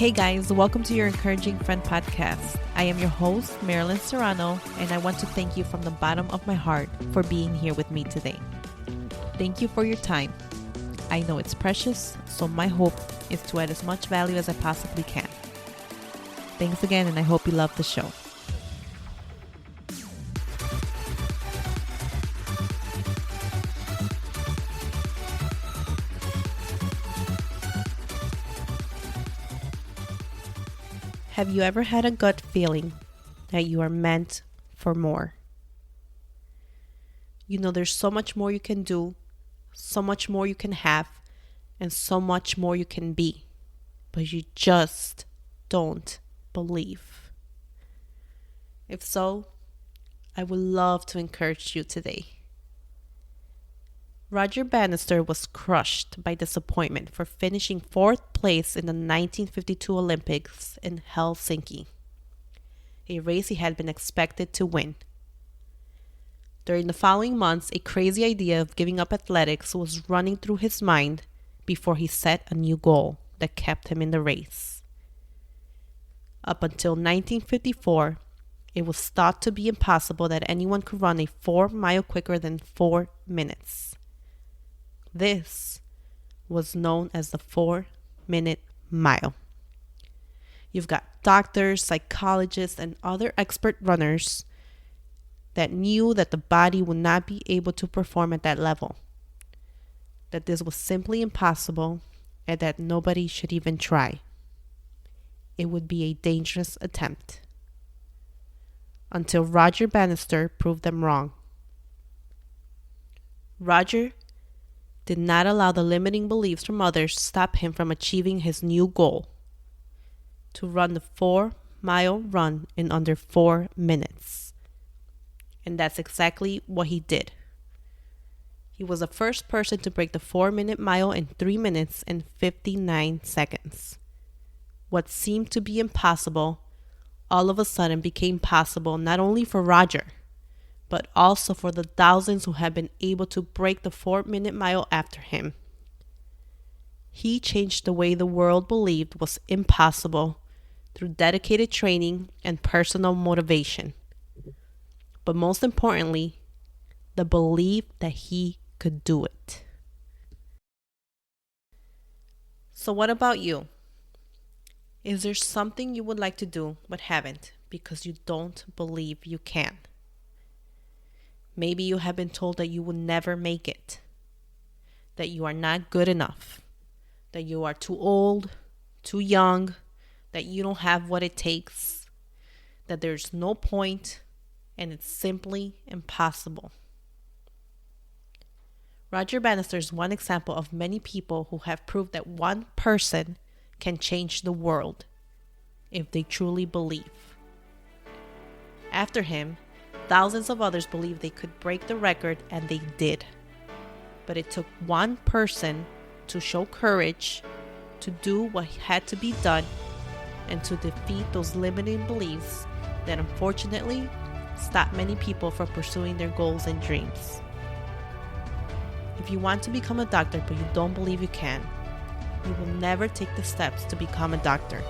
Hey guys, welcome to your Encouraging Friend podcast. I am your host, Marilyn Serrano, and I want to thank you from the bottom of my heart for being here with me today. Thank you for your time. I know it's precious, so my hope is to add as much value as I possibly can. Thanks again, and I hope you love the show. Have you ever had a gut feeling that you are meant for more? You know, there's so much more you can do, so much more you can have, and so much more you can be, but you just don't believe. If so, I would love to encourage you today. Roger Bannister was crushed by disappointment for finishing fourth place in the 1952 Olympics in Helsinki, a race he had been expected to win. During the following months, a crazy idea of giving up athletics was running through his mind before he set a new goal that kept him in the race. Up until 1954, it was thought to be impossible that anyone could run a 4-mile quicker than 4 minutes. This was known as the 4-minute mile. You've got doctors, psychologists, and other expert runners that knew that the body would not be able to perform at that level, that this was simply impossible, and that nobody should even try. It would be a dangerous attempt. Until Roger Bannister proved them wrong. Roger did not allow the limiting beliefs from others stop him from achieving his new goal, to run the 4-mile run in under 4 minutes. And that's exactly what he did. He was the first person to break the 4-minute mile in 3 minutes and 59 seconds. What seemed to be impossible all of a sudden became possible not only for Roger, but also for the thousands who had been able to break the 4-minute mile after him. He changed the way the world believed was impossible through dedicated training and personal motivation. But most importantly, the belief that he could do it. So what about you? Is there something you would like to do but haven't because you don't believe you can? Maybe you have been told that you will never make it, that you are not good enough, that you are too old, too young, that you don't have what it takes, that there's no point, and it's simply impossible. Roger Bannister is one example of many people who have proved that one person can change the world if they truly believe. After him, thousands of others believed they could break the record, and they did. But it took one person to show courage, to do what had to be done, and to defeat those limiting beliefs that unfortunately stop many people from pursuing their goals and dreams. If you want to become a doctor but you don't believe you can, you will never take the steps to become a doctor.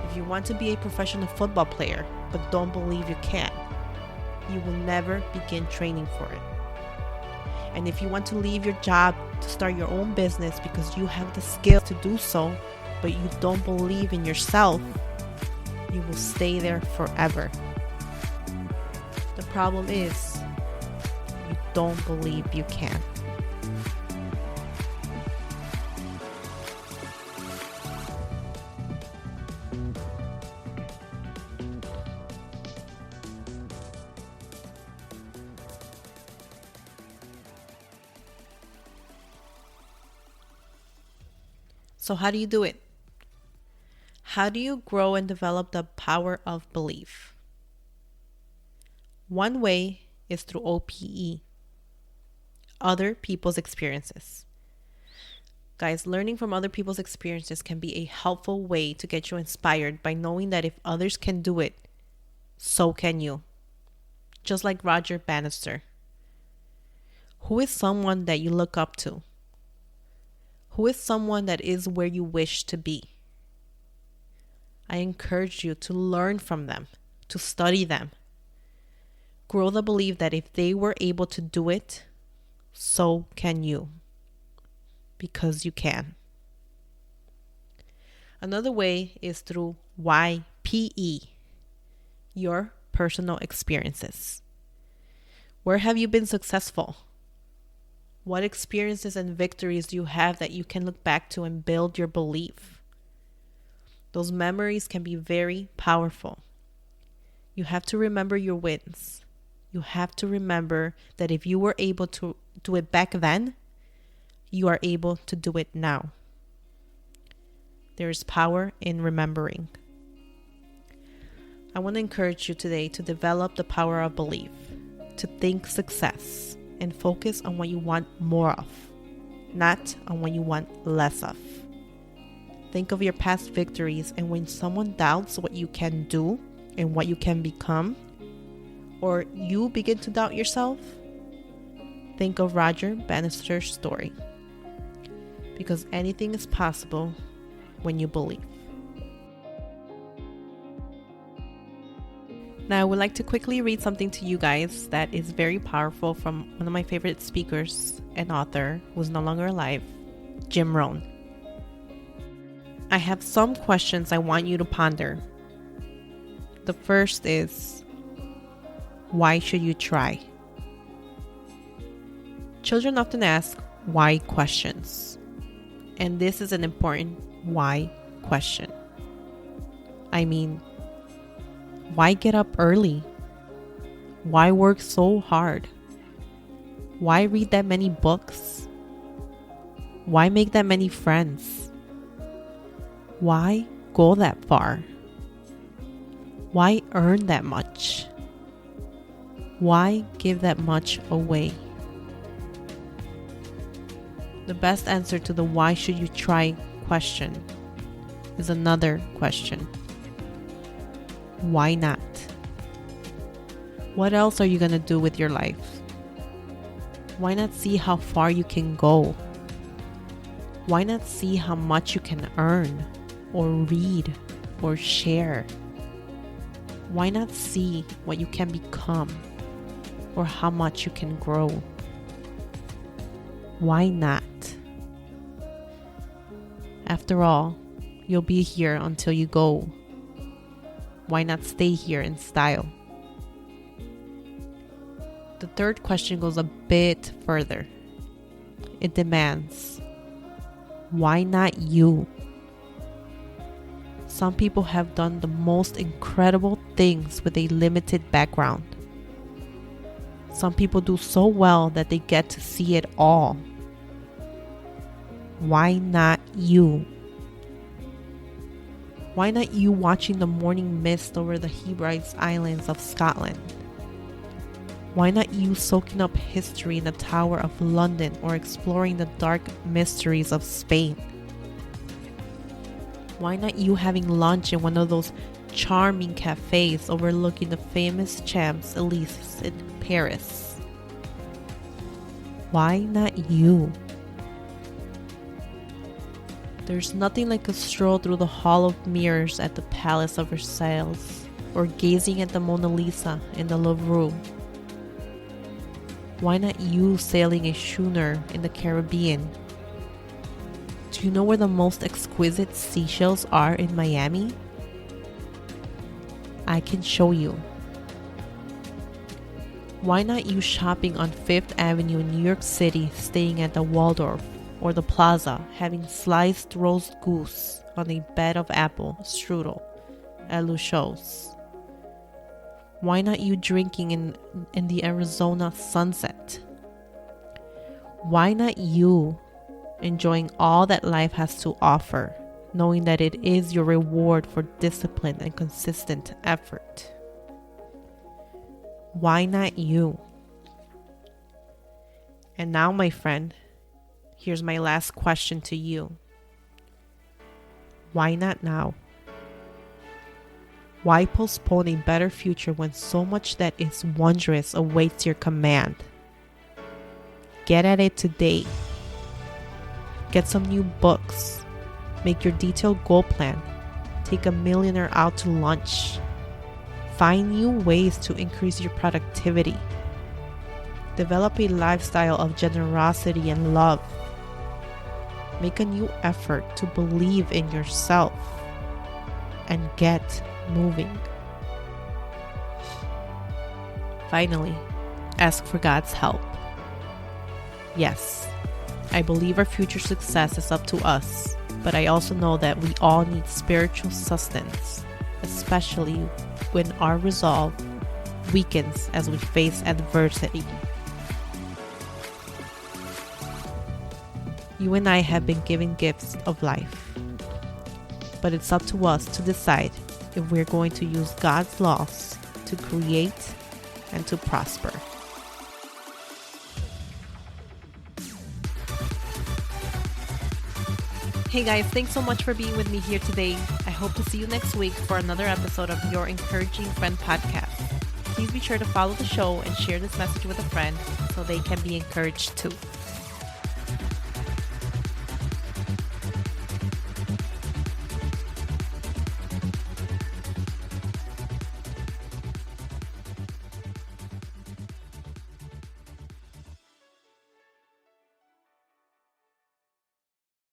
If you want to be a professional football player but don't believe you can, you will never begin training for it. And if you want to leave your job to start your own business because you have the skills to do so, but you don't believe in yourself, you will stay there forever. The problem is, you don't believe you can. So how do you do it? How do you grow and develop the power of belief? One way is through OPE, other people's experiences. Guys, learning from other people's experiences can be a helpful way to get you inspired by knowing that if others can do it, so can you. Just like Roger Bannister. Who is someone that you look up to? Who is someone that is where you wish to be? I encourage you to learn from them, to study them. Grow the belief that if they were able to do it, so can you. Because you can. Another way is through YPE, your personal experiences. Where have you been successful? What experiences and victories do you have that you can look back to and build your belief? Those memories can be very powerful. You have to remember your wins. You have to remember that if you were able to do it back then, you are able to do it now. There is power in remembering. I want to encourage you today to develop the power of belief, to think success, and focus on what you want more of, not on what you want less of. Think of your past victories, and when someone doubts what you can do and what you can become, or you begin to doubt yourself, think of Roger Bannister's story. Because anything is possible when you believe. Now, I would like to quickly read something to you guys that is very powerful from one of my favorite speakers and author who's no longer alive, Jim Rohn. I have some questions I want you to ponder. The first is, why should you try? Children often ask why questions, and this is an important why question. I mean, why get up early? Why work so hard? Why read that many books? Why make that many friends? Why go that far? Why earn that much? Why give that much away? The best answer to the why should you try question is another question. Why not? What else are you going to do with your life? Why not see how far you can go? Why not see how much you can earn or read or share? Why not see what you can become or how much you can grow? Why not? After all, you'll be here until you go. Why not stay here in style? The third question goes a bit further. It demands, why not you? Some people have done the most incredible things with a limited background. Some people do so well that they get to see it all. Why not you? Why not you watching the morning mist over the Hebrides Islands of Scotland? Why not you soaking up history in the Tower of London or exploring the dark mysteries of Spain? Why not you having lunch in one of those charming cafes overlooking the famous Champs-Élysées in Paris? Why not you? There's nothing like a stroll through the Hall of Mirrors at the Palace of Versailles, or gazing at the Mona Lisa in the Louvre. Why not you sailing a schooner in the Caribbean? Do you know where the most exquisite seashells are in Miami? I can show you. Why not you shopping on Fifth Avenue in New York City, staying at the Waldorf or the Plaza, having sliced roast goose on a bed of apple strudel at Luchot's? Why not you drinking in the Arizona sunset? Why not you enjoying all that life has to offer, knowing that it is your reward for discipline and consistent effort? Why not you? And now, my friend, here's my last question to you. Why not now? Why postpone a better future when so much that is wondrous awaits your command? Get at it today. Get some new books. Make your detailed goal plan. Take a millionaire out to lunch. Find new ways to increase your productivity. Develop a lifestyle of generosity and love. Make a new effort to believe in yourself and get moving. Finally, ask for God's help. Yes, I believe our future success is up to us, but I also know that we all need spiritual sustenance, especially when our resolve weakens as we face adversity. You and I have been given gifts of life, but it's up to us to decide if we're going to use God's laws to create and to prosper. Hey guys, thanks so much for being with me here today. I hope to see you next week for another episode of Your Encouraging Friend podcast. Please be sure to follow the show and share this message with a friend so they can be encouraged too.